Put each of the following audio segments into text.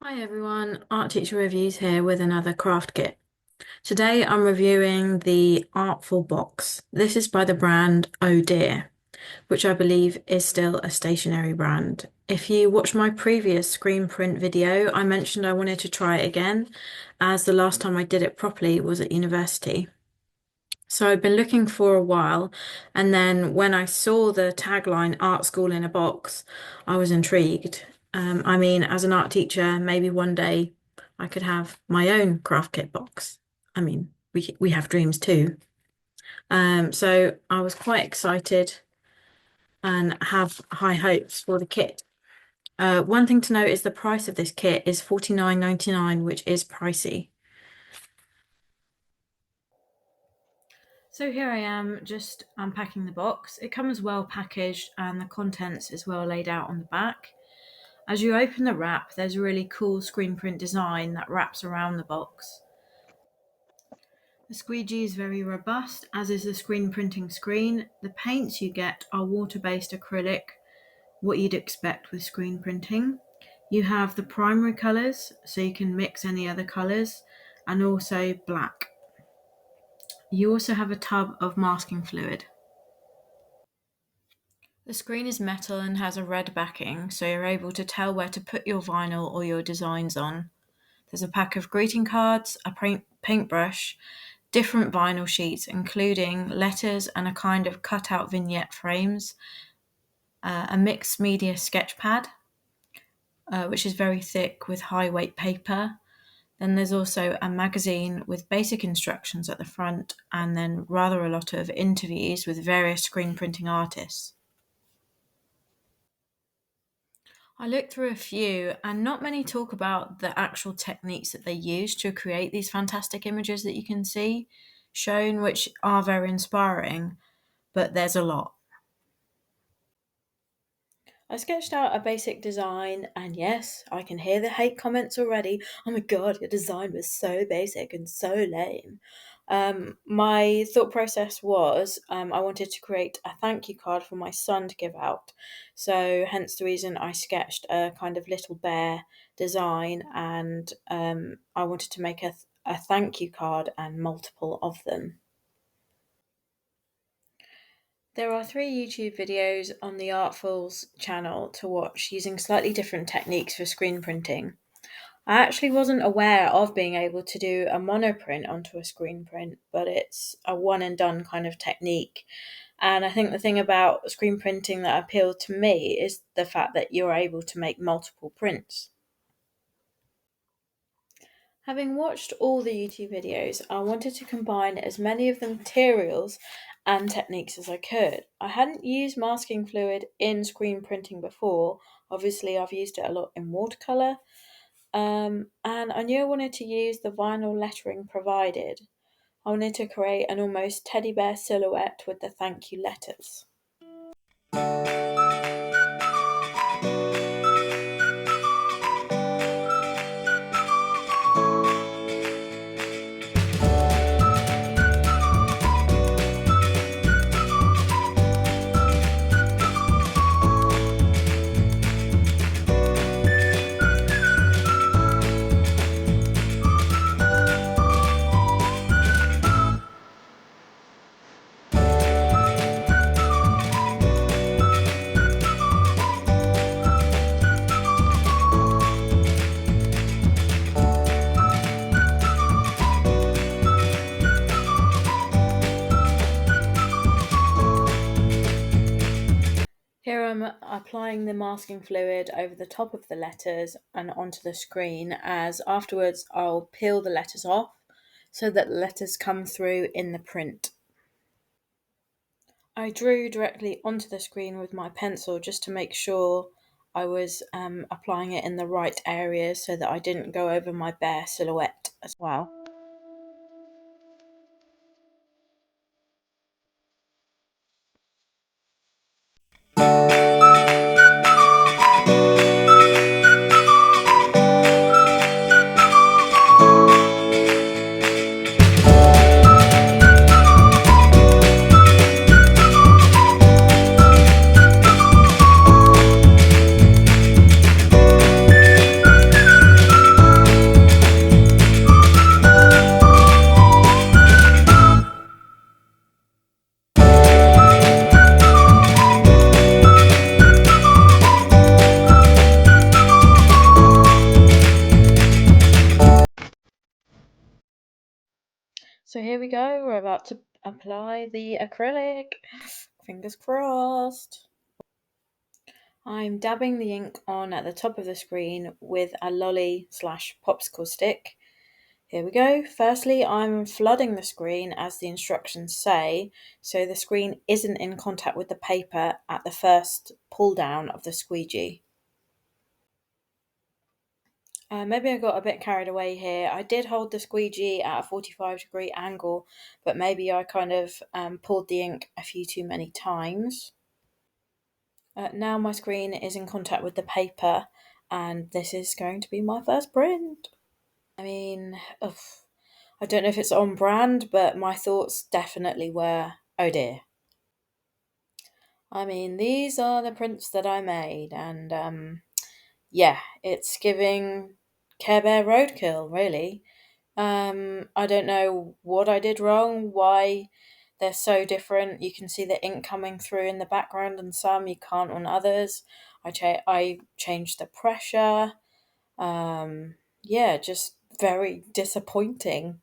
Hi everyone, Art Teacher Reviews here with another craft kit. Today I'm reviewing the Artful box. This is by the brand Oh Dear, which I believe is still a stationery brand. If you watched my previous screen print video, I mentioned I wanted to try it again, as the last time I did it properly was at university. So I've been looking for a while, and then when I saw the tagline Art School in a Box, I was intrigued. As an art teacher, maybe one day I could have my own craft kit box. We have dreams too. So I was quite excited and have high hopes for the kit. One thing to note is the price of this kit is $49.99, which is pricey. So here I am just unpacking the box. It comes well packaged and the contents is well laid out on the back. As you open the wrap, there's a really cool screen print design that wraps around the box. The squeegee is very robust, as is the screen printing screen. The paints you get are water-based acrylic, what you'd expect with screen printing. You have the primary colours, so you can mix any other colours, and also black. You also have a tub of masking fluid. The screen is metal and has a red backing, so you're able to tell where to put your vinyl or your designs on. There's a pack of greeting cards, a paintbrush, different vinyl sheets, including letters and a kind of cut-out vignette frames, a mixed media sketch pad, which is very thick with high-weight paper. Then there's also a magazine with basic instructions at the front, and then rather a lot of interviews with various screen printing artists. I looked through a few, and not many talk about the actual techniques that they use to create these fantastic images that you can see shown, which are very inspiring, but there's a lot. I sketched out a basic design, and yes, I can hear the hate comments already. Oh my god, your design was so basic and so lame. My thought process was I wanted to create a thank you card for my son to give out. So, hence the reason I sketched a kind of little bear design, and I wanted to make a thank you card and multiple of them. There are 3 YouTube videos on the Artful's channel to watch using slightly different techniques for screen printing. I actually wasn't aware of being able to do a monoprint onto a screen print, but it's a one and done kind of technique. And I think the thing about screen printing that appealed to me is the fact that you're able to make multiple prints. Having watched all the YouTube videos, I wanted to combine as many of the materials and techniques as I could. I hadn't used masking fluid in screen printing before. Obviously, I've used it a lot in watercolour. And I knew I wanted to use the vinyl lettering provided. I wanted to create an almost teddy bear silhouette with the thank you letters. Here I'm applying the masking fluid over the top of the letters and onto the screen, as afterwards I'll peel the letters off so that the letters come through in the print. I drew directly onto the screen with my pencil just to make sure I was applying it in the right areas so that I didn't go over my bare silhouette as well. So here we go, we're about to apply the acrylic. Fingers crossed. I'm dabbing the ink on at the top of the screen with a lolly slash popsicle stick. Here we go. Firstly, I'm flooding the screen as the instructions say, so the screen isn't in contact with the paper at the first pull down of the squeegee. Maybe I got a bit carried away here. I did hold the squeegee at a 45-degree angle, but maybe I kind of pulled the ink a few too many times. Now my screen is in contact with the paper, and this is going to be my first print. I mean, ugh, I don't know if it's on brand, but my thoughts definitely were, oh dear. I mean, these are the prints that I made, and yeah, it's giving Care Bear roadkill, really. I don't know what I did wrong, why they're so different. You can see the ink coming through in the background on some, you can't on others. I changed the pressure. Yeah, just very disappointing.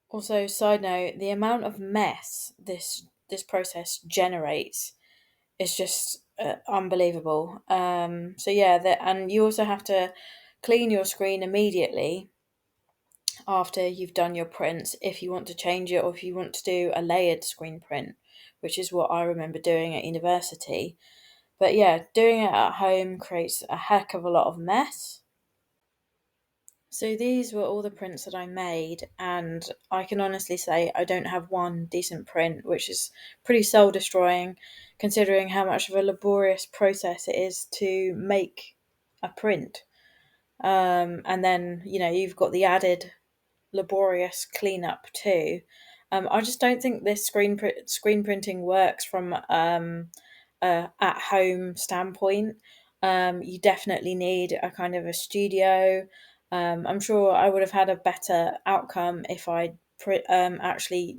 Also, side note, the amount of mess this process generates is just unbelievable. So yeah, and you also have to clean your screen immediately after you've done your prints if you want to change it or if you want to do a layered screen print, which is what I remember doing at university. But yeah, doing it at home creates a heck of a lot of mess. So these were all the prints that I made, and I can honestly say I don't have one decent print, which is pretty soul destroying considering how much of a laborious process it is to make a print. And then, you've got the added laborious cleanup too. I just don't think this screen printing works from a at home standpoint. You definitely need a kind of a studio. I'm sure I would have had a better outcome if I actually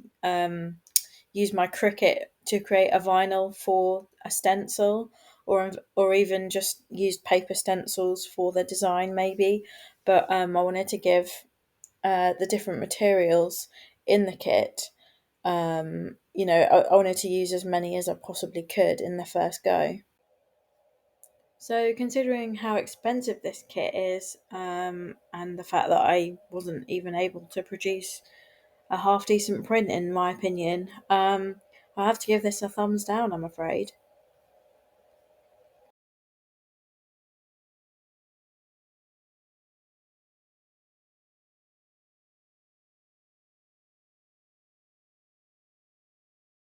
used my Cricut to create a vinyl for a stencil, or even just used paper stencils for the design maybe. But I wanted to give the different materials in the kit. I wanted to use as many as I possibly could in the first go. So, considering how expensive this kit is, and the fact that I wasn't even able to produce a half decent print, in my opinion, I have to give this a thumbs down, I'm afraid.